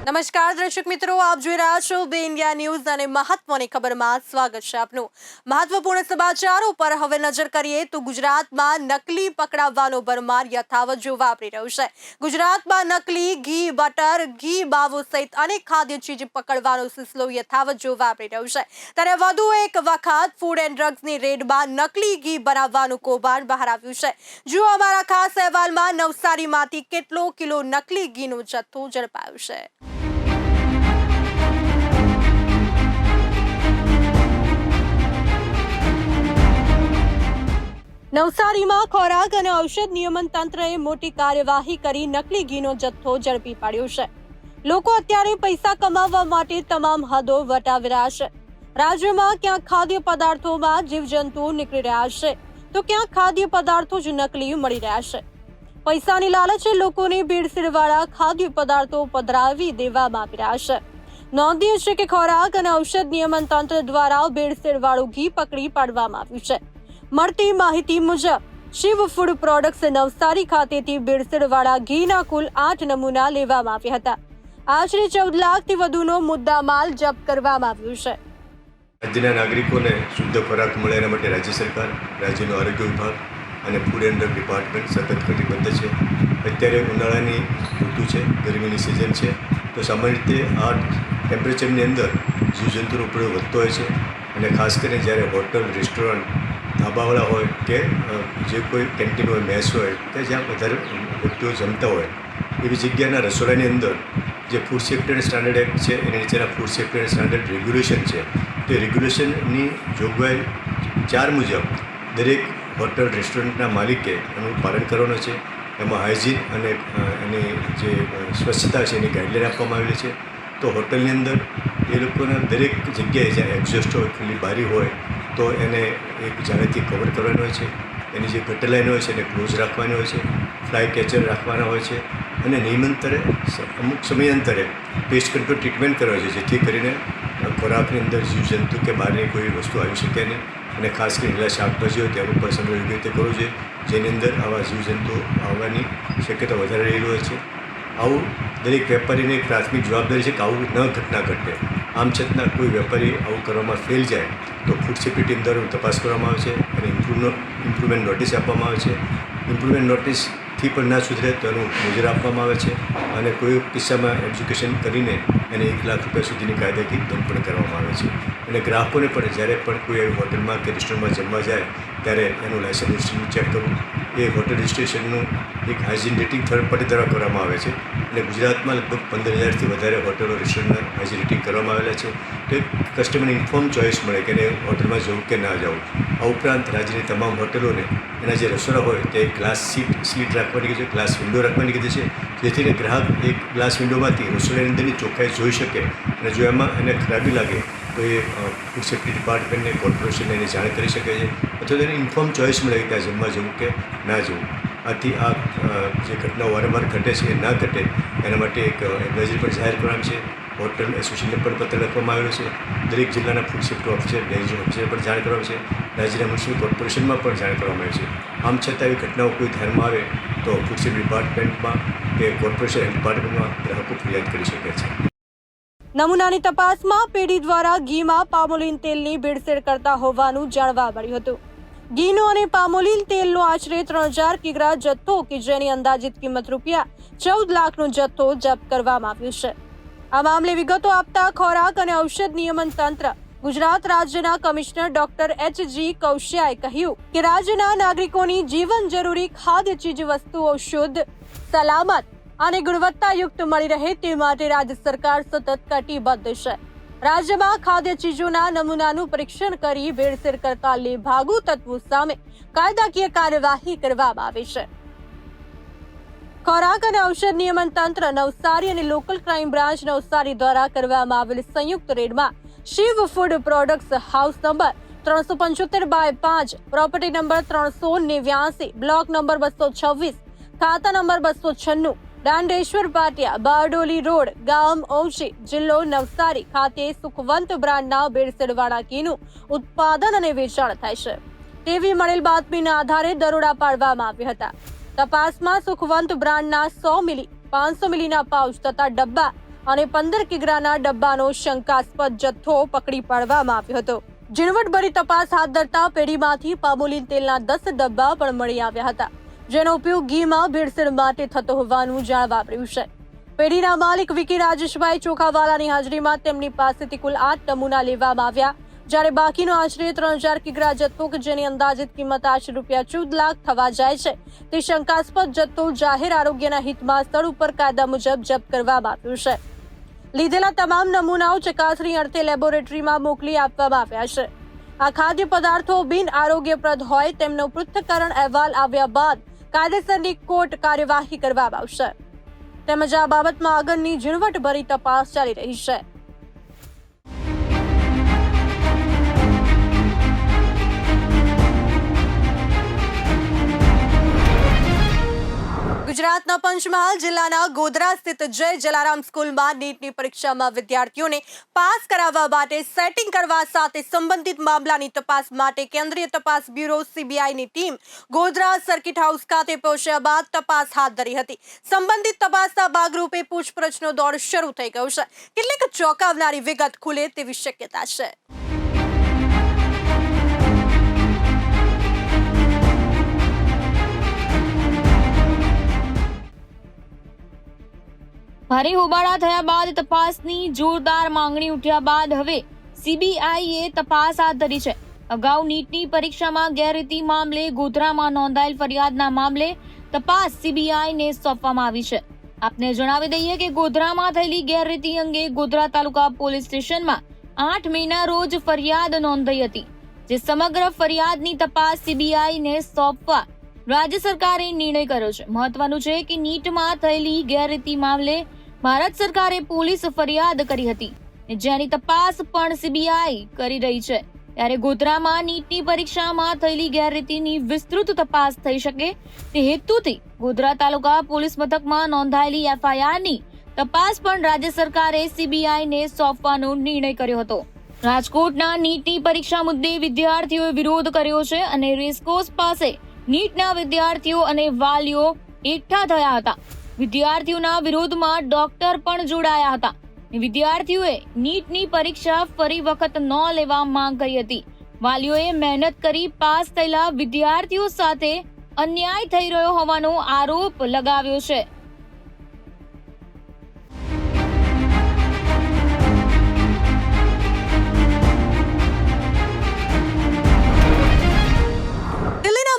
નમસ્કાર દર્શક મિત્રો, આપ જોઈ રહ્યા છો બે ઇન્ડિયા ન્યૂઝ અને મહત્વની ખબરમાં સ્વાગત છે આપનું। મહત્વપૂર્ણ સમાચારો પર હવે નજર કરીએ તો ગુજરાતમાં નકલી પકડાવવાનો ભરમાર યથાવત જોવા મળી રહ્યો છે। ગુજરાતમાં નકલી ઘી, બટર, ઘી માવો સહિત અનેક ખાદ્ય ચીજ પકડવાનો સિલસિલો યથાવત જોવા મળી રહ્યો છે। ત્યારે વધુ એક વખત ફૂડ એન્ડ ડ્રગ્સની રેડમાં નકલી ઘી બનાવવાનું કૌભાંડ બહાર આવ્યું છે। જુઓ અમારા ખાસ અહેવાલમાં નવસારીમાંથી કેટલો કિલો નકલી ઘીનો જથ્થો ઝડપાયો છે। નવસારીમાં ખોરાક અને ઔષધ નિયમન તંત્રએ મોટી કાર્યવાહી કરી નકલી ઘીનો જથ્થો ઝડપી પાડ્યો છે। લોકો અત્યારે પૈસા કમાવવા માટે તમામ હદો વટાવી રહ્યા છે। રાજ્યમાં ક્યાંક ખાદ્ય પદાર્થોમાં જીવજંતુઓ નીકળી રહ્યા છે તો ક્યાંક ખાદ્ય પદાર્થો જ નકલી મળી રહ્યા છે। પૈસાની લાલચે લોકોને ભેળસેળવાળા ખાદ્ય પદાર્થો પધરાવી દેવામાં આવી રહ્યા છે। નોંધનીય છે કે ખોરાક અને ઔષધ નિયમન તંત્ર દ્વારા ભેળસેળવાળું ઘી પકડી પાડવામાં આવ્યું છે। મળતી માહિતી મુજબ શિવ ફૂડ પ્રોડક્ટ્સ નવસારી ખાતેથી ભેળસેળવાળા ઘીના કુલ 8 નમૂના લેવામાં આવ્યા હતા। આશરે 14 લાખથી વધુનો મુદ્દામાલ જપ્ત કરવામાં આવ્યો છે। રાજ્યના નાગરિકોને શુદ્ધ ખોરાક મળે એના માટે રાજ્ય સરકાર, રાજ્યનો આરોગ્ય વિભાગ અને ફૂડ એન્ડ ડ્રગ ડિપાર્ટમેન્ટ સતત કટિબદ્ધ છે। અત્યારે ઉનાળાની ઋતુ છે, ગરમીની સિઝન છે, તો સામાન્ય રીતે આ ટેમ્પરેચરની અંદર જીવજંતુનો ઉપયોગ વધતો હોય છે અને ખાસ કરીને જ્યારે હોટલ, રેસ્ટોરન્ટ, ધાબાવાળા હોય કે જે કોઈ કેન્ટીન હોય, મેસ હોય કે જ્યાં વધારે વ્યક્તિઓ જમતા હોય એવી જગ્યાના રસોડાની અંદર જે food safety and standard act છે એની નીચેના food safety and standard regulation છે, તે રેગ્યુલેશનની જોગવાઈ 4 મુજબ દરેક હોટલ, રેસ્ટોરન્ટના માલિકે એનું પાલન કરવાનું છે। એમાં હાઇજીન અને એની જે સ્વચ્છતા છે એની ગાઈડલાઈન આપવામાં આવેલી છે। તો હોટલની અંદર એ લોકોના દરેક જગ્યાએ જ્યાં એક્ઝોસ્ટ હોય, ખુલ્લી બારી હોય તો એને એક જાળીથી કવર કરવાનું હોય છે। એની જે ગટર લાઈન હોય છે એને ક્લોઝ રાખવાની હોય છે, ફ્લાય કેચર રાખવાના હોય છે અને નિયમંતરે અમુક સમયાંતરે પેસ્ટ કંટ્રોલ ટ્રીટમેન્ટ કરવા છે, જેથી કરીને ખોરાકની અંદર જીવજંતુ કે બહારની કોઈ વસ્તુ આવી શકે નહીં અને ખાસ કરીને લીલા શાકભાજી હોય તેનું પણ સંગ્રહ યોગ્ય રીતે કરવો જોઈએ, જેની અંદર આવા જીવજંતુ આવવાની શક્યતા વધારે રહેલી હોય છે। આવું દરેક વેપારીની એક પ્રાથમિક જવાબદારી છે કે આવું ઘટના ઘટે। આમ છતાં કોઈ વેપારી આવું કરવામાં ફેલ જાય તો ફૂડ સેફ્ટી ટીમ દ્વારા તપાસ કરવામાં આવે છે અને ઇમ્પ્રુવમેન્ટ નોટિસ આપવામાં આવે છે। ઇમ્પ્રુવમેન્ટ નોટિસથી પણ ના સુધરે તો એનું મુજર આપવામાં આવે છે અને કોઈ કિસ્સામાં એજ્યુકેશન કરીને એને 1 લાખ રૂપિયા સુધીની કાયદાકીય દંડ પણ કરવામાં આવે છે। અને ગ્રાહકોને પણ જ્યારે પણ કોઈ એવી હોટલમાં કે રેસ્ટોરન્ટમાં જમવા જાય ત્યારે એનું લાયસન્સ રજિસ્ટ્રેશન ચેક કરવું, એ હોટલ રજિસ્ટ્રેશનનું એક હાઇજીન રેટિંગ થર્ડ પાર્ટી દ્વારા કરવામાં આવે છે અને ગુજરાતમાં લગભગ 15,000થી વધારે હોટલો, રેસ્ટોરન્ટના હાઇજીન રેટિંગ કરવામાં આવેલા છે। તો એક કસ્ટમરને ઇન્ફોર્મ ચોઇસ મળે કે એને હોટલમાં જવું કે ના જવું। આ ઉપરાંત રાજ્યની તમામ હોટલોને એના જે રસોડા હોય તે ગ્લાસ સ્લીટ રાખવાની કીધી છે, ગ્લાસ વિન્ડો રાખવાની કીધી છે, જેથી ગ્રાહક એક ગ્લાસ વિન્ડોમાંથી રસોડાની અંદરની ચોખ્ખાઈ જોઈ શકે અને જો એમાં એને ખરાબી લાગે તો એ ફૂડ સેફ્ટી ડિપાર્ટમેન્ટને, કોર્પોરેશનને એની જાણ કરી શકે છે અથવા તેને ઇન્ફોર્મ ચોઇસ મળે કે ત્યાં જમવા જવું કે ના જવું। આથી આ જે ઘટનાઓ વારંવાર ઘટે છે એ ના ઘટે એના માટે એક એડવાઇઝરી પણ જાહેર કરવામાં છે। હોટલ એસોસિએશનને પણ પત્ર લખવામાં આવેલો છે, દરેક જિલ્લાના food safety officer, division officer પણ જાણ કરવામાં છે, રાજ્યના મ્યુનિસિપલ કોર્પોરેશનમાં પણ જાણ કરવામાં આવી છે। આમ છતાં એવી ઘટનાઓ કોઈ ધ્યાનમાં આવે તો ફૂડ સેફ્ટી ડિપાર્ટમેન્ટમાં કે કોર્પોરેશન ડિપાર્ટમેન્ટમાં ગ્રાહકો ફરિયાદ કરી શકે છે। નમૂનાની તપાસમાં પેઢી દ્વારા ઘીમાં પામોલીન તેલની ભેળસેળ કરતા હોવાનું જાણવા મળ્યું હતું। ઘીનો અને પામોલીન તેલનો આશરે 3000 કિગ્રા જથ્થો કે જેની અંદાજિત કિંમત રૂપિયા 14 લાખનો જથ્થો જપ્ત કરવામાં આવ્યો છે। આ મામલે વિગતો આપતા ખોરાક અને ઔષધ નિયમન તંત્ર ગુજરાત રાજ્યના કમિશનર ડોક્ટર H.G. કૌશિયાએ કહ્યું કે રાજ્યના નાગરિકોની જીવન જરૂરી ખાદ્ય ચીજ વસ્તુઓ શુદ્ધ, સલામત અને ગુણવત્તાયુક્ત મળી રહે તે માટે રાજ્ય સરકાર સતત કટિબદ્ધ છે। રાજ્યમાં ખાદ્ય ચીજોના નમૂનાનું પરીક્ષણ કરી ભેળસેળ કરતા લેભાગુ તત્વો સામે કાયદાકીય કાર્યવાહી કરવામાં આવે છે। ખોરાક અને ઔષધ નિયમન તંત્ર નવસારી અને લોકલ ક્રાઇમ બ્રાન્ચ નવસારી દ્વારા કરવામાં આવેલ સંયુક્ત રેડમાં Shiv food products house number 375/5, property number 389, block number 226, ખાતા નંબર 296, દાંડેશ્વર પાટિયા, બારડોલી રોડ, ગામ ઓછી, જિલ્લો નવસારી ખાતે સુખવંત બ્રાન્ડના ભેળસેળવાળા ઘીનું ઉત્પાદન અને વેચાણ થાય છે તેવી મળેલ બાતમીના આધારે દરોડા પાડવામાં આવ્યા હતા। તપાસમાં સુખવંત બ્રાન્ડના 100 મિલી, 500 મિલીના પાઉચ તથા ડબ્બા અને 15 કિગ્રાના ડબ્બાનો શંકાસ્પદ જથ્થો પકડી પાડવામાં આવ્યો હતો. ઝીણવટભરી તપાસ હાથ ધરતા પેઢીમાંથી પામોલીન તેલના 10 ડબ્બા પણ મળી આવ્યા હતા, જેનો ઉપયોગ ઘીમાં ભેળસેળ માટે થતો હોવાનું જાણવા મળ્યું છે. પેઢીના માલિક વિકી રાજેશભાઈ ચોખાવાલાની હાજરીમાં તેમની પાસેથી કુલ 8 નમૂના લેવામાં આવ્યા, જ્યારે બાકીનો આશરે 3000 કિગ્રા જથ્થો કે જેની અંદાજિત કિંમત આશરે ₹14 લાખ થવા જાય છે તે શંકાસ્પદ જથ્થો જાહેર આરોગ્યના હિતમાં સ્થળ ઉપર કાયદા મુજબ જપ્ત કરવામાં આવ્યો છે. લીધેલા તમામ નમૂનાઓ ચકાસણી અર્થે લેબોરેટરીમાં મોકલી આપવામાં આવ્યા છે. આ ખાદ્ય પદાર્થો બિન આરોગ્યપ્રદ હોય તેમનો પૃથ્થકરણ અહેવાલ આવ્યા બાદ કાયદેસરની કોર્ટ કાર્યવાહી કરવામાં આવશે, તેમજ આ બાબતમાં આગળની ઝીણવટભરી તપાસ ચાલી રહી છે. ગુજરાતના પંચમહાલ જિલ્લાના ગોધરા સ્થિત જય જલારામ સ્કૂલમાં નીટની પરીક્ષામાં વિદ્યાર્થીઓને પાસ કરાવવા માટે સેટિંગ કરવા સાથે સંબંધિત મામલાની તપાસ માટે કેન્દ્રીય તપાસ બ્યુરો CBIની ટીમ ગોધરા સર્કિટ હાઉસ ખાતે પહોંચ્યા બાદ તપાસ હાથ ધરી હતી. સંબંધિત તપાસના ભાગરૂપે પૂછપરછનો દોર શરૂ થઈ ગયો છે. કેટલીક ચોંકાવનારી વિગત ખુલે તેવી શક્યતા છે. ભારે હોબાળા થયા બાદ તપાસની જોરદાર માંગણી ઉઠ્યા બાદ હવે CBIએ તપાસ હાથ ધરી છે. અગાઉ નીટની પરીક્ષામાં ગેરરીતિ મામલે ગોધરામાં નોંધાયેલ ફરિયાદના મામલે તપાસ CBIને સોંપવામાં આવી છે. આપને જણાવી દઈએ કે ગોધરામાં થયેલી ગેરરીતિ અંગે ગોધરા તાલુકા પોલીસ સ્ટેશનમાં 8 મેના રોજ ફરિયાદ નોંધાઈ હતી, જે સમગ્ર ફરિયાદની તપાસ CBIને સોંપવા રાજ્ય સરકારે નિર્ણય કર્યો છે. મહત્વનું છે કે નીટમાં થયેલી ગેરરીતિ મામલે ભારત સરકારે પોલીસ ફરિયાદ કરી હતી, જેની તપાસ પણ CBI કરી રહી છે. ત્યારે ગોધરામાં નીટની પરીક્ષામાં થયેલી ગેરરીતિની વિસ્તૃત તપાસ થઈ શકે તે હેતુથી ગોધરા તાલુકા પોલીસ મથકમાં નોંધાયેલી FIRની તપાસ પણ રાજ્ય સરકારે CBIને સોંપવાનો નિર્ણય કર્યો હતો. રાજકોટના નીટની પરીક્ષા મુદ્દે વિદ્યાર્થીઓએ વિરોધ કર્યો છે અને રેસકોર્સ પાસે નીટના વિદ્યાર્થીઓ અને વાલીઓ એકઠા થયા હતા. વિદ્યાર્થીઓના વિરોધમાં ડોક્ટર પણ જોડાયા હતા. વિદ્યાર્થીઓએ નીટની પરીક્ષા ફરી વખત ન લેવા માંગ કરી હતી. વાલીઓએ મહેનત કરી પાસ થયેલા વિદ્યાર્થીઓ સાથે અન્યાય થઈ રહ્યો હોવાનો આરોપ લગાવ્યો છે.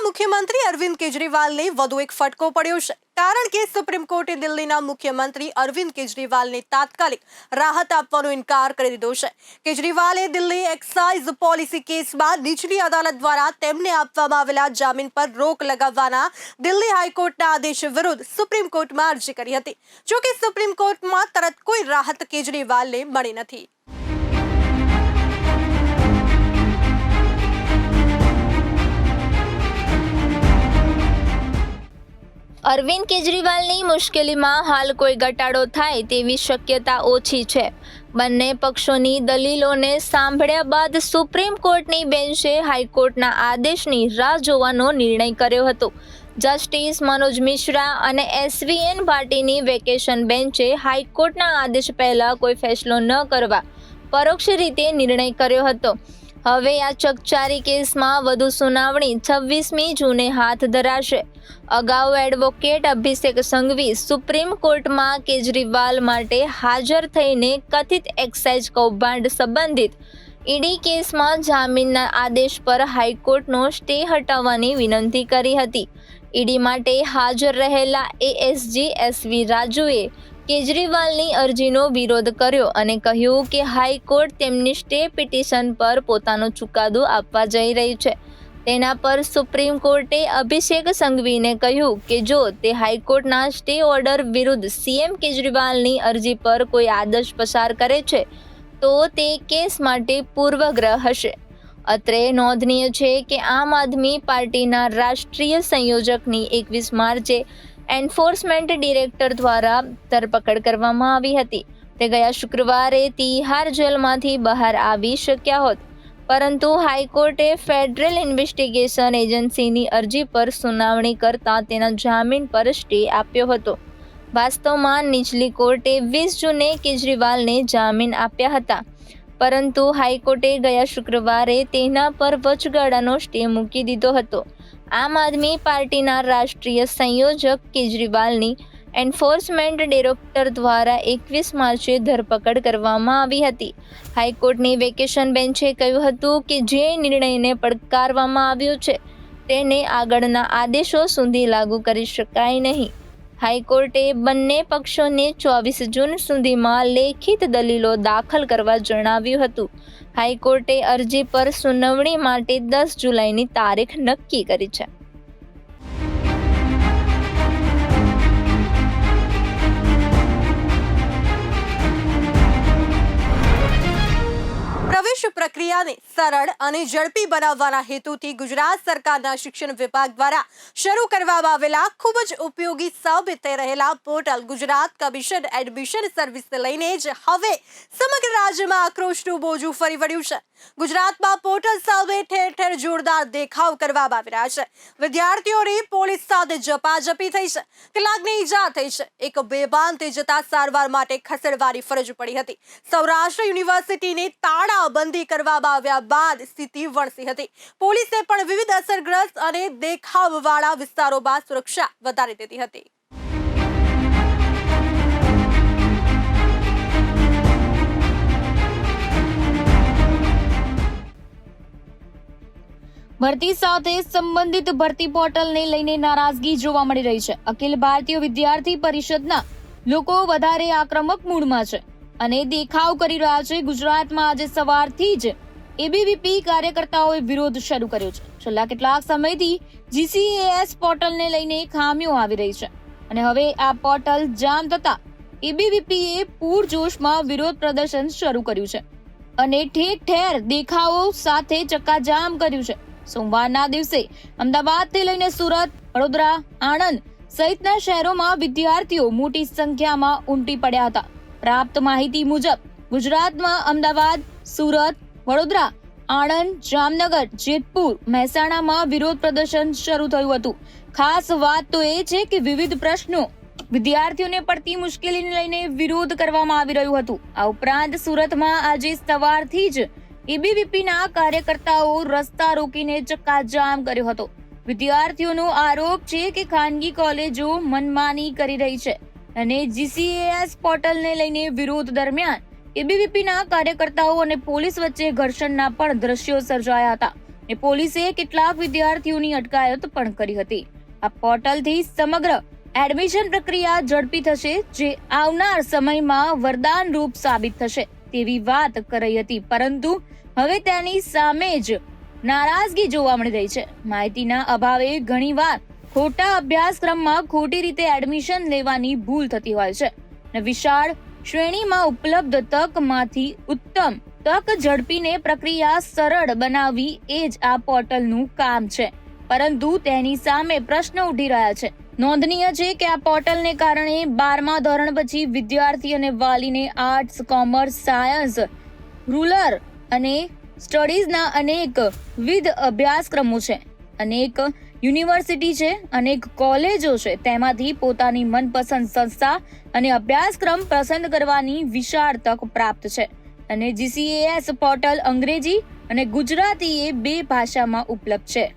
મુખ્યમંત્રી અરવિંદ કેજરીવાલને વધુ એક ફટકો પડ્યો છે, કારણ કે સુપ્રીમ કોર્ટે દિલ્હીના મુખ્યમંત્રી અરવિંદ કેજરીવાલને તાત્કાલિક રાહત આપવાનો ઇનકાર કરી દીધો છે. કેજરીવાલે દિલ્હી એક્સાઇઝ પોલિસી કેસમાં નીચલી અદાલત દ્વારા તેમને આપવામાં આવેલા જામીન પર રોક લગાવવાના દિલ્હી હાઈકોર્ટના આદેશ વિરુદ્ધ સુપ્રીમ કોર્ટમાં અરજી કરી હતી. જો કે સુપ્રીમ કોર્ટમાં તરત કોઈ રાહત કેજરીવાલને મળી નથી. અરવિંદ કેજરીવાલની મુશ્કેલીમાં હાલ કોઈ ઘટાડો થાય તેવી શક્યતા ઓછી છે. બંને પક્ષોની દલીલોને સાંભળ્યા બાદ સુપ્રીમ કોર્ટની બેન્ચે હાઈકોર્ટના આદેશની રાહ જોવાનો નિર્ણય કર્યો હતો. જસ્ટિસ મનોજ મિશ્રા અને SVN ભાટીની વેકેશન બેન્ચે હાઈકોર્ટના આદેશ પહેલા કોઈ ફેસલો ન કરવા પરોક્ષ રીતે નિર્ણય કર્યો હતો. હવે આ ચકચારી કેસમાં વધુ સુનાવણી 26મી જૂને હાથ ધરાશે. અગાઉ એડવોકેટ અભિષેક સંઘવી સુપ્રીમ કોર્ટમાં કેજરીવાલ માટે હાજર થઈને કથિત એક્સાઇઝ કૌભાંડ સંબંધિત ઈડી કેસમાં જામીનના આદેશ પર હાઈકોર્ટનો સ્ટે હટાવવાની વિનંતી કરી હતી. ઈડી માટે હાજર રહેલા ASG SV રાજુએ કેજરીવાલની અરજીનો વિરોધ કર્યો અને કહ્યું કે હાઈકોર્ટ તેમની સ્ટે પિટિશન પર પોતાનો ચુકાદો આપવા જઈ રહી છે. તેના પર સુપ્રીમ કોર્ટે અભિષેક સંઘવીને કહ્યું કે જો તે હાઈકોર્ટના સ્ટે ઓર્ડર વિરુદ્ધ CM કેજરીવાલની અરજી પર કોઈ આદેશ પસાર કરે છે તો તે કેસ માટે પૂર્વગ્રહ હશે. અત્રે નોંધનીય છે કે આમ આદમી પાર્ટીના રાષ્ટ્રીય સંયોજકની 21 માર્ચે એન્ફોર્સમેન્ટ ડિરેક્ટર દ્વારા ધરપકડ કરવામાં આવી હતી. તે ગયા શુક્રવારે તિહાર જેલમાંથી બહાર આવી શક્યા હોત, પરંતુ હાઈકોર્ટે ફેડરલ ઇન્વેસ્ટિગેશન એજન્સીની અરજી પર સુનાવણી કરતા તેના જામીન પર સ્ટે આપ્યો હતો. વાસ્તવમાં નીચલી કોર્ટે 20 જૂને કેજરીવાલને જામીન આપ્યા હતા, પરંતુ હાઈકોર્ટે ગયા શુક્રવારે તેના પર વચગાળાનો સ્ટે મૂકી દીધો હતો. આમ આદમી પાર્ટીના રાષ્ટ્રીય સંયોજક કેજરીવાલની એન્ફોર્સમેન્ટ ડિરેક્ટર દ્વારા 21 માર્ચે ધરપકડ કરવામાં આવી હતી. હાઈકોર્ટની વેકેશન બેન્ચે કહ્યું હતું કે જે નિર્ણયને પડકારવામાં આવ્યો છે તેને આગળના આદેશો સુધી લાગુ કરી શકાય નહીં. હાઈકોર્ટે બંને પક્ષોને 24 જૂન સુધીમાં લેખિત દલીલો દાખલ કરવા જણાવ્યું હતું. હાઈકોર્ટે અરજી પર સુનાવણી માટે 10 જુલાઈની તારીખ નક્કી કરી છે. પ્રવેશ પ્રક્રિયાને સરળ અને ઝડપી બનાવવાના હેતુથી ગુજરાત સરકારના શિક્ષણ વિભાગ દ્વારા શરૂ કરવામાં આવેલા ખૂબ જ ઉપયોગી સાબિત થઈ રહેલા પોર્ટલ ગુજરાત કમિશન એડમિશન સર્વિસને લઈને જ હવે સમગ્ર રાજ્યમાં આક્રોશનું મોજું ફરી વળ્યું છે. ગુજરાતમાં પોર્ટલ સામે ઠેર ઠેર જોરદાર દેખાવ કરવામાં આવી રહ્યા છે. વિદ્યાર્થીઓની પોલીસ સાથે ઝપાઝપી થઈ છે, કેટલાકને ઈજા થઈ છે. એક બેભાન થઈ જતા સારવાર માટે ખસેડવાની ફરજ પડી હતી. સૌરાષ્ટ્ર યુનિવર્સિટીને તાળાબંધી કરવામાં આવ્યા બાદ સ્થિતિ વણસી હતી. પોલીસે પણ વિવિધ અસરગ્રસ્ત અને દેખાવવાળા વિસ્તારોમાં સુરક્ષા વધારી દીધી હતી. ભરતી સાથે સંબંધિત ભરતી પોર્ટલને લઈને નારાજગી જોવા મળી રહી છે. અખિલ ભારતીય વિદ્યાર્થી પરિષદના લોકો વધારે આક્રમક મૂડમાં છે અને દેખાવ કરી રહ્યા છે. ગુજરાતમાં આજે સવારથી જ એબીવીપી કાર્યકર્તાઓએ વિરોધ શરૂ કર્યો છે. છેલ્લા કેટલાક સમયથી જીસીએએસ પોર્ટલને લઈને ખામીઓ આવી રહી છે અને હવે આ પોર્ટલ જામ થતા એબીવીપીએ પૂરજોશમાં વિરોધ પ્રદર્શન શરૂ કર્યું છે અને ઠેર ઠેર દેખાવો સાથે ચક્કાજામ કર્યું છે. સોમવારના દિવસે અમદાવાદથી લઈને સુરત, વડોદરા, આણંદ સહિતના શહેરોમાં વિદ્યાર્થીઓ મોટી સંખ્યામાં ઉમટી પડ્યા હતા. પ્રાપ્ત માહિતી મુજબ ગુજરાતમાં અમદાવાદ, સુરત, વડોદરા, આણંદ, જામનગર, જેતપુર, મહેસાણામાં વિરોધ પ્રદર્શન શરૂ થયું હતું. ખાસ વાત તો એ છે કે વિવિધ પ્રશ્નો વિદ્યાર્થીઓને પડતી મુશ્કેલીને લઈને વિરોધ કરવામાં આવી રહ્યું હતું. આ ઉપરાંત સુરતમાં આજે સવારથી જ એબીવીપીના કાર્યકર્તાઓ રસ્તા રોકીને ચક્કાજામ કર્યો હતો. વિદ્યાર્થીઓનો આરોપ છે કે ખાનગી કોલેજો મનમાની કરી રહી છે અને જીસીએએસ પોર્ટલને લઈને વિરોધ દરમિયાન એબીવીપીના કાર્યકર્તાઓ અને પોલીસ વચ્ચે ઘર્ષણના પણ દ્રશ્યો સર્જાયા હતા અને પોલીસે કેટલાક વિદ્યાર્થીઓની અટકાયત પણ કરી હતી. આ પોર્ટલથી સમગ્ર એડમિશન પ્રક્રિયા ઝડપી થશે, જે આવનાર સમયમાં વરદાન રૂપ સાબિત થશે તેવી વાત કરાઈ હતી, પરંતુ હવે તેની સામે જ નારાજગી જોવા મળી રહી છે. માહિતીના અભાવે ઘણીવાર ખોટા અભ્યાસક્રમમાં ખોટી રીતે એડમિશન લેવાની ભૂલ થતી હોય છે અને વિશાળ શ્રેણીમાં ઉપલબ્ધ તકમાંથી ઉત્તમ તક ઝડપીને પ્રક્રિયા સરળ બનાવવી એ જ આ પોર્ટલનું કામ છે, પરંતુ તેની સામે પ્રશ્ન ઉઠી રહ્યા છે. નોંધનીય છે કે આ પોર્ટલને કારણે 12મા ધોરણ પછી વિદ્યાર્થી અને વાલીને આર્ટ્સ, કોમર્સ, સાયન્સ, રૂરલ અને સ્ટડીઝના અનેકવિધ અભ્યાસક્રમો છે, અનેક યુનિવર્સિટી છે, અનેક કોલેજો છે. તેમાંથી પોતાની મનપસંદ સંસ્થા અને અભ્યાસક્રમ પસંદ કરવાની વિશાળ તક પ્રાપ્ત છે અને જીસીએએસ પોર્ટલ અંગ્રેજી અને ગુજરાતી એ 2 ભાષામાં ઉપલબ્ધ છે.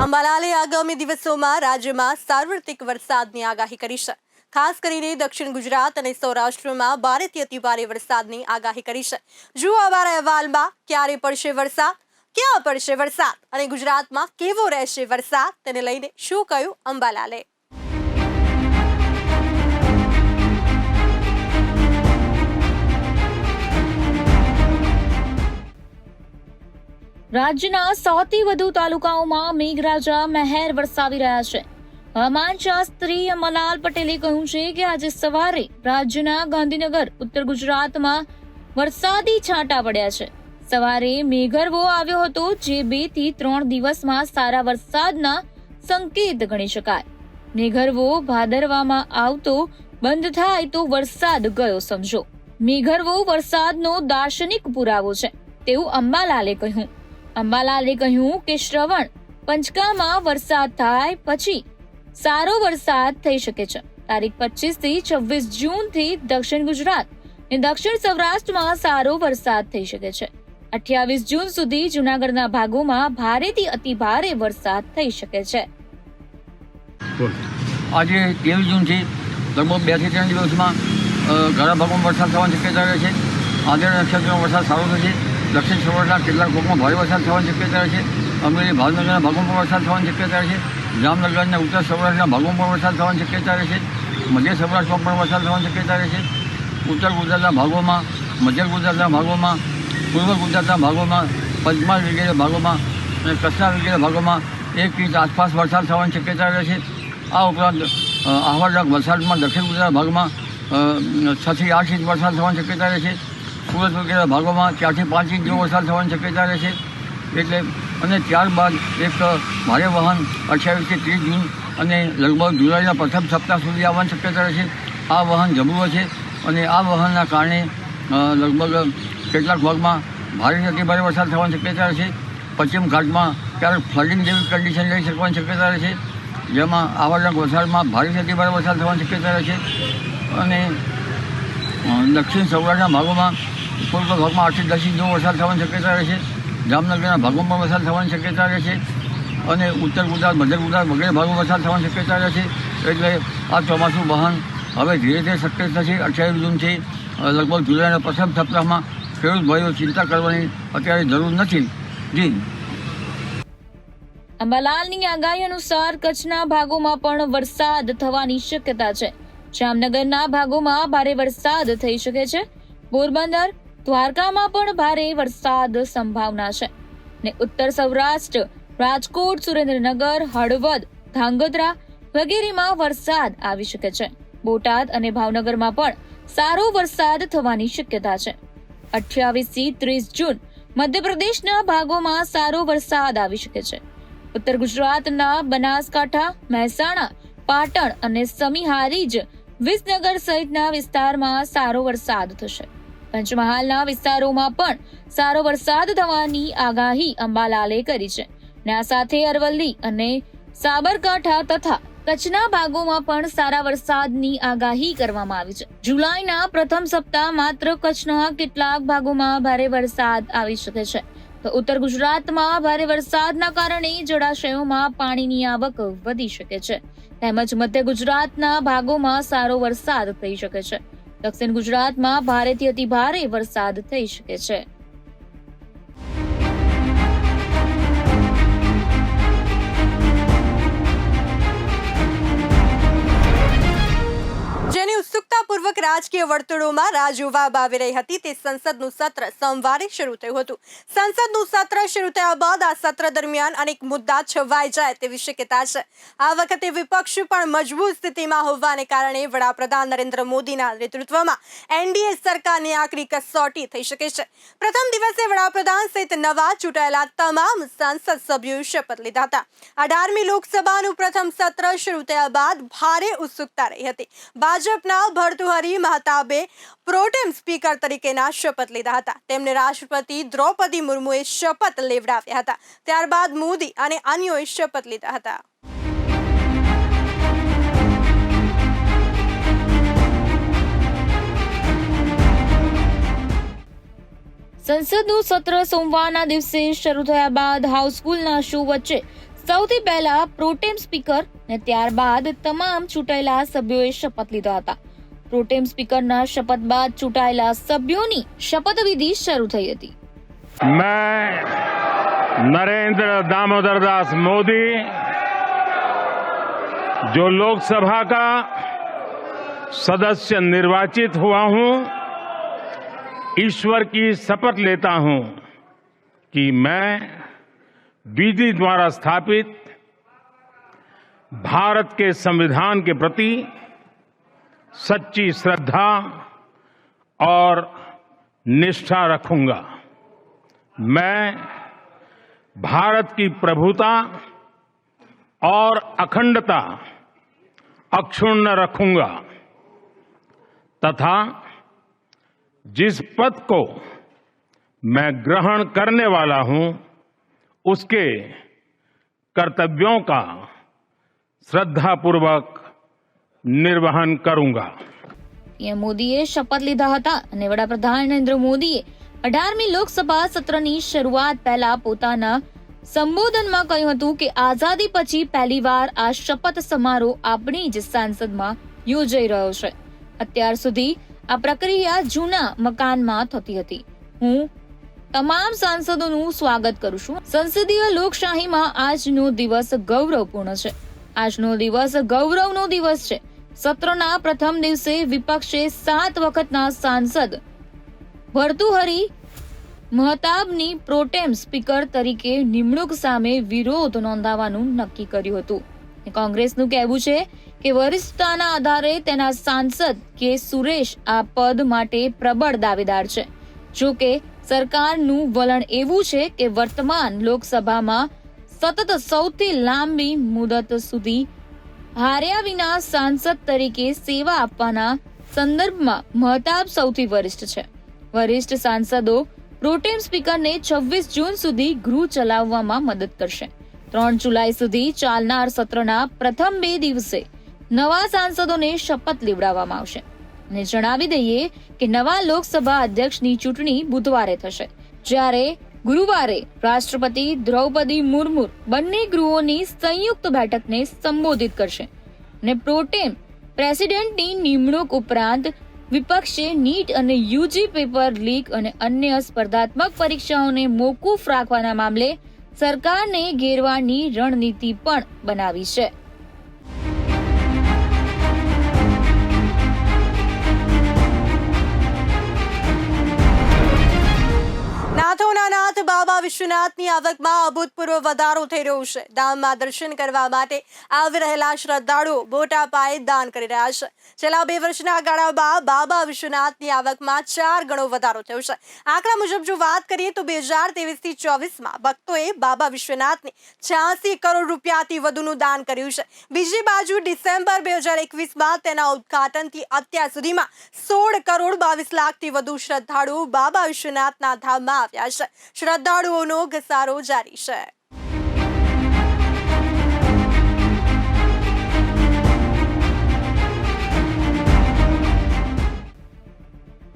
અંબાલાલે આગામી દિવસોમાં રાજ્યમાં સાર્વત્રિક વરસાદની આગાહી કરી છે. ખાસ કરીને દક્ષિણ ગુજરાત અને સૌરાષ્ટ્રમાં ભારેથી અતિભારે વરસાદની આગાહી કરી છે. જુઓ અમારા અહેવાલમાં ક્યારે પડશે વરસાદ, ક્યાં પડશે વરસાદ અને ગુજરાતમાં કેવો રહેશે વરસાદ, તેને લઈને શું કહ્યું અંબાલાલે. રાજ્યના સૌથી વધુ તાલુકાઓમાં મેઘરાજા મહેર વરસાવી રહ્યા છે. હવામાન શાસ્ત્રી અંબાલાલ પટેલે કહ્યું છે કે આજે સવારે રાજ્યના ગાંધીનગર, ઉત્તર ગુજરાતમાં વરસાદી છાંટા પડ્યા છે. સવારે મેઘરવો આવ્યો હતો, જે 2 થી 3 દિવસમાં સારા વરસાદના સંકેત ગણી શકાય. મેઘરવો ભાદરવામાં આવતો બંધ થાય તો વરસાદ ગયો સમજો. મેઘરવો વરસાદનો દાર્શનિક પુરાવો છે. તેવું અંબાલાલે કહ્યું. અંબાલાલે કહ્યું કે શ્રવણ પંચકામાં વરસાદ થાય પછી સારો વરસાદ થઈ શકે છે. તારીખ 25 થી 26 જૂનથી દક્ષિણ ગુજરાત અને દક્ષિણ સૌરાષ્ટ્રમાં સારો વરસાદ થઈ શકે છે. 28 જૂન સુધી જૂનાગઢના ભાગોમાં ભારેથી અતિ ભારે વરસાદ થઈ શકે છે. આજે 23 જૂનથી લગભગ 2 થી 3 દિવસમાં ઘણા ભાગોમાં વરસાદ થવાની શક્યતા રહે છે. આંધ્ર નક્ષત્રમાં વરસાદ સારો થશે. દક્ષિણ સૌરાષ્ટ્રના કેટલાક ભાગોમાં ભારે વરસાદ થવાની શક્યતા રહે છે. અમરેલી ભાવનગરના ભાગોમાં વરસાદ થવાની શક્યતા રહે છે. જામનગર અને ઉત્તર સૌરાષ્ટ્રના ભાગોમાં પણ વરસાદ થવાની શક્યતા રહે છે. મધ્ય સૌરાષ્ટ્રમાં પણ વરસાદ થવાની શક્યતા રહે છે. ઉત્તર ગુજરાતના ભાગોમાં, મધ્ય ગુજરાતના ભાગોમાં, પૂર્વ ગુજરાતના ભાગોમાં, પંચમહાલ વગેરે ભાગોમાં અને કચ્છના વગેરે ભાગોમાં 1 ઇંચ આસપાસ વરસાદ થવાની શક્યતા રહે છે. આ ઉપરાંત આહવાજક વલસાડમાં દક્ષિણ ગુજરાતના ભાગમાં 6 થી 8 ઇંચ વરસાદ થવાની શક્યતા રહે છે. સુરત વગેરે ભાગોમાં 4 થી 5 ઇંચ જેવો વરસાદ થવાની શક્યતા રહે છે. એટલે અને ત્યારબાદ એક ભારે વહન 28 થી 30 જૂન અને લગભગ જુલાઈના પ્રથમ સપ્તાહ સુધી આવવાની શક્યતા રહે છે. આ વહન જબરું છે અને આ વહનના કારણે લગભગ કેટલાક ભાગમાં ભારેથી અતિભારે વરસાદ થવાની શક્યતા રહે છે. પશ્ચિમ ઘાટમાં ક્યારેક ફ્લડિંગ જેવી કન્ડિશન રહી શકવાની શક્યતા રહે છે, જેમાં આવાજક વરસાદમાં ભારેથી અતિભારે વરસાદ થવાની શક્યતા રહે છે. અને દક્ષિણ સૌરાષ્ટ્રના ભાગોમાં પૂર્વ ભાગમાં 8 થી 10 ઇંચ જેવો વરસાદ થવાની શક્યતા રહે છે. જામનગરના ભાગોમાં પણ વરસાદ થવાની શક્યતા રહે છે અને ઉત્તર ગુજરાત, મધ્ય ગુજરાત વગેરે ભાગોમાં વરસાદ થવાની શક્યતા રહે છે. એટલે આ ચોમાસું વહન હવે ધીરે ધીરે શક્ય થશે. 28 જૂનથી લગભગ જુલાઈના પ્રથમ સપ્તાહમાં ખેડૂત ભાઈઓ ચિંતા કરવાની અત્યારે જરૂર નથી. જી. અંબાલાલની આગાહી અનુસાર કચ્છના ભાગોમાં પણ વરસાદ થવાની શક્યતા છે. જામનગરના ભાગોમાં ભારે વરસાદ થઈ શકે છે. પોરબંદર, દ્વારકામાં પણ ભારે વરસાદ સંભાવના છે ને ઉત્તર સૌરાષ્ટ્ર, રાજકોટ, સુરેન્દ્રનગર, હળવદ, ધાંગધ્રા વગેરેમાં વરસાદ આવી શકે છે. બોટાદ અને ભાવનગરમાં પણ સારો વરસાદ થવાની શક્યતા છે. 28 થી 30 જૂન મધ્યપ્રદેશના ભાગોમાં સારો વરસાદ આવી શકે છે. ઉત્તર ગુજરાતના બનાસકાંઠા, મહેસાણા, પાટણ અને સમીહારીજ, વિસનગર સહિતના વિસ્તારમાં સારો વરસાદ થશે. પંચમહાલના વિસ્તારોમાં પણ સારો વરસાદ થવાની આગાહી અંબાલાલે કરી છે. આ સાથે અરવલ્લી અને સાબરકાંઠા તથા કચ્છના ભાગોમાં પણ સારા વરસાદની આગાહી કરવામાં આવી છે. જુલાઈના પ્રથમ સપ્તાહ માત્ર કચ્છના કેટલાક ભાગોમાં ભારે વરસાદ આવી શકે છે, તો ઉત્તર ગુજરાતમાં ભારે વરસાદના કારણે જળાશયોમાં પાણીની આવક વધી શકે છે. તેમજ મધ્ય ગુજરાતના ભાગોમાં સારો વરસાદ થઈ શકે છે. દક્ષિણ ગુજરાતમાં ભારેથી અતિ ભારે વરસાદ થઈ શકે છે. જેની ઉત્સુકતાપૂર્વક રાજકીય વર્તુળોમાં રાહ જોવામાં આવી રહી હતી તે સંસદનું સત્ર સોમવારે શરૂ થયું હતું. સંસદનું સત્ર શરૂ થયા બાદ આ સત્ર દરમિયાન અનેક મુદ્દા છવાઈ જાય તેવી શક્યતા છે. આ વખતે વિપક્ષ પણ મજબૂત સ્થિતિમાં હોવાને કારણે વડાપ્રધાન નરેન્દ્ર મોદીના નેતૃત્વમાં એનડીએ સરકારની આકરી કસોટી થઈ શકે છે. પ્રથમ દિવસે વડાપ્રધાન સહિત નવા ચૂંટાયેલા તમામ સંસદ સભ્યોએ શપથ લીધા હતા. 18મી લોકસભાનું પ્રથમ સત્ર શરૂ થયા બાદ ભારે ઉત્સુકતા રહી હતી. ભાજપના ભર્તુહરી મહતાબે પ્રોટેમ સ્પીકર તરીકેના શપથ લીધા હતા. તેમને રાષ્ટ્રપતિ દ્રૌપદી મુર્મુએ શપથ લેવડાવ્યા હતા. ત્યારબાદ મોદી અને અન્યોએ શપથ લીધા હતા. સંસદનું સત્ર સોમવારના દિવસે શરૂ થયા બાદ હાઉસફુલના શો વચ્ચે સૌથી પહેલા પ્રોટેમ સ્પીકર અને ત્યારબાદ તમામ ચૂંટાયેલા સભ્યોએ શપથ લીધા હતા. પ્રોટેમ સ્પીકરના શપથ બાદ ચૂંટાયેલા સભ્યોની શપથવિધિ શરૂ થઈ હતી. मैं नरेंद्र दामोदर दास मोदी जो लोकसभा का सदस्य निर्वाचित हुआ हूं, ईश्वर की शपथ लेता हूं कि मैं विधि द्वारा स्थापित भारत के संविधान के प्रति सच्ची श्रद्धा और निष्ठा रखूंगा. मैं भारत की प्रभुता और अखंडता अक्षुण्ण रखूंगा तथा जिस पद को मैं ग्रहण करने वाला हूं उसके कर्तव्यों का श्रद्धापूर्वक निर्वहन करूंगा। પીએમ મોદીએ શપથ લીધા હતા અને વડાપ્રધાન નરેન્દ્ર મોદીએ 18મી લોકસભા સત્રની શરૂઆત પહેલા પોતાના સંબોધનમાં કહ્યું હતું કે આઝાદી પછી પહેલીવાર આ શપથ સમારોહ આપણી જ સાંસદમાં યોજાઈ રહ્યો છે। અત્યાર સુધી આ પ્રક્રિયા જૂના મકાનમાં થતી હતી। હું તમામ સાંસદોનું સ્વાગત કરું છું। સંસદીય લોકશાહીમાં આજનો દિવસ ગૌરવપૂર્ણ છે। આજનો દિવસ ગૌરવનો દિવસ છે। સત્રના પ્રથમ દિવસે વિપક્ષે 7 વખતના સાંસદ ભર્તુહરી મહતાબની પ્રોટેમ સ્પીકર તરીકે નિમણૂક સામે વિરોધ નોંધાવવાનું નક્કી કર્યું હતું। કોંગ્રેસનું કહેવું છે કે વરિષ્ઠતાના આધારે તેના સાંસદ કે સુરેશ આ પદ માટે પ્રબળ દાવેદાર છે। જો કે સરકારનું વલણ એવું છે કે વર્તમાન લોકસભામાં સતત સૌથી લાંબી મુદત સુધી હાર્યા વિના સાંસદ તરીકે સેવા આપવાના સંદર્ભમાં મહતાબ સૌથી વરિષ્ઠ છે। વરિષ્ઠ સાંસદો પ્રોટેમ સ્પીકરને 26 જૂન સુધી ગૃહ ચલાવવામાં મદદ કરશે। 3 જુલાઈ સુધી ચાલનાર સત્રના પ્રથમ 2 દિવસે નવા સાંસદોને શપથ લેવડાવવામાં આવશે। અને જણાવી દઈએ કે નવા લોકસભા અધ્યક્ષની ચૂંટણી બુધવારે થશે, જ્યારે ગુરુવારે રાષ્ટ્રપતિ દ્રૌપદી મુર્મુ બંને ગૃહોની સંયુક્ત બેઠકને સંબોધિત કરશે અને પ્રોટેમ પ્રેસિડેન્ટની નિમણૂક ઉપરાંત વિપક્ષે નીટ અને યુજી પેપર લીક અને અન્ય સ્પર્ધાત્મક પરીક્ષાઓને મોકૂફ રાખવાના મામલે સરકારને ઘેરવાની રણનીતિ પણ બનાવી છે। નાથોના નાથ બાબા વિશ્વનાથની આવકમાં અભૂતપૂર્વ વધારો થઈ રહ્યો છે। ધામમાં દર્શન કરવા માટે આવી રહેલા શ્રદ્ધાળુઓ મોટા પાયે દાન કરી રહ્યા છે। છેલ્લા 2 વર્ષના ગાળામાં બાબા વિશ્વનાથની આવકમાં 4 ગણો વધારો થયો છે। આંકડા મુજબ જો વાત કરીએ તો 2023થી 24માં ભક્તોએ બાબા વિશ્વનાથને 86 કરોડ રૂપિયાથી વધુનું દાન કર્યું છે। બીજી બાજુ ડિસેમ્બર 2021માં તેના ઉદ્ઘાટનથી અત્યાર સુધીમાં 16 કરોડ 22 લાખથી વધુ શ્રદ્ધાળુઓ બાબા વિશ્વનાથના ધામમાં આવ્યા છે। શ્રદ્ધાળુઓનો ઘસારો જારી છે।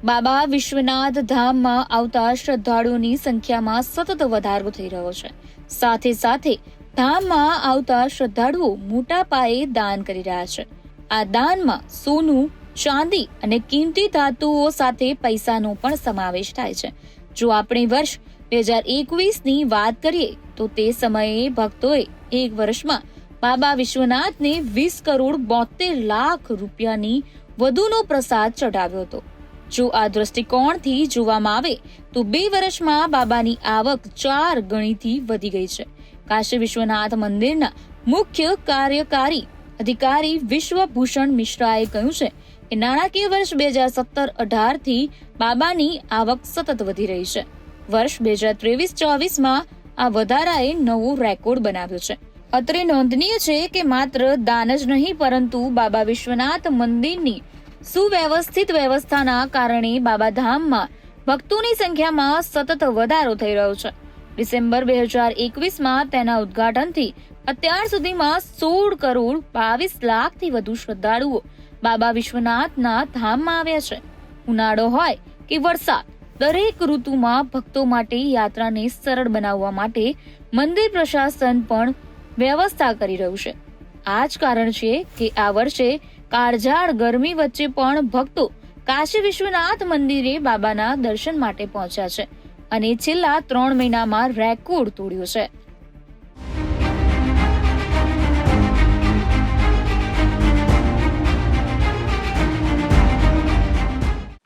બાબા વિશ્વનાથ ધામમાં આવતા શ્રદ્ધાળુઓની સંખ્યામાં સતત વધારો થઈ રહ્યો છે। સાથે સાથે ધામમાં આવતા શ્રદ્ધાળુઓ મોટા પાયે દાન કરી રહ્યા છે। આ દાનમાં સોનું, ચાંદી અને કિંમતી ધાતુઓ સાથે પૈસાનો પણ સમાવેશ થાય છે। જો આપણે વર્ષ 2021ની વાત કરીએ તો તે સમયે ભક્તોએ એક વર્ષમાં બાબા વિશ્વનાથને 20 કરોડ 72 લાખ રૂપિયાની વધુનો પ્રસાદ ચઢાવ્યો હતો। જો આ દ્રષ્ટિકોણથી જોવામાં આવે તો 2 વર્ષમાં બાબાની આવક 4 ગણીથી વધી ગઈ છે। કાશી વિશ્વનાથ મંદિરના મુખ્ય કાર્યકારી અધિકારી વિશ્વભૂષણ મિશ્રાએ કહ્યું છે કે નાણાકીય વર્ષ 2017-18થી બાબાની આવક સતત વધી રહી છે। વર્ષ 2023-24માં આ વધારાએ નવો રેકોર્ડ બનાવ્યો છે। અત્રે નોંધનીય છે કે માત્ર દાન જ નહીં પરંતુ બાબા વિશ્વનાથ મંદિરની સુવ્યવસ્થિત વ્યવસ્થાના કારણે બાબાધામમાં ભક્તોની સંખ્યામાં સતત વધારો થઈ રહ્યો છે। ડિસેમ્બર 2021માં તેના ઉદ્ઘાટનથી અત્યાર સુધીમાં 16 કરોડ 22 લાખથી વધુ શ્રદ્ધાળુઓ બાબા વિશ્વનાથના ધામમાં આવ્યા છે। ઉનાળો હોય કે વરસાદ, દરેક ઋતુમાં ભક્તો માટે યાત્રાને સરળ બનાવવા માટે મંદિર પ્રશાસન પણ વ્યવસ્થા કરી રહ્યું છે। આ જ કારણ છે કે આ વર્ષે કાળઝાળ ગરમી વચ્ચે પણ ભક્તો કાશી વિશ્વનાથ મંદિરે બાબાના દર્શન માટે પહોંચ્યા છે અને છેલ્લા 3 મહિનામાં રેકોર્ડ તોડ્યો છે।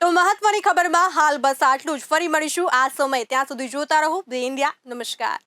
તો મહત્વની ખબરમાં હાલ બસ આટલું જ। ફરી મળીશું આ સમય, ત્યાં સુધી જોતા રહો ધ ઇન્ડિયા। નમસ્કાર।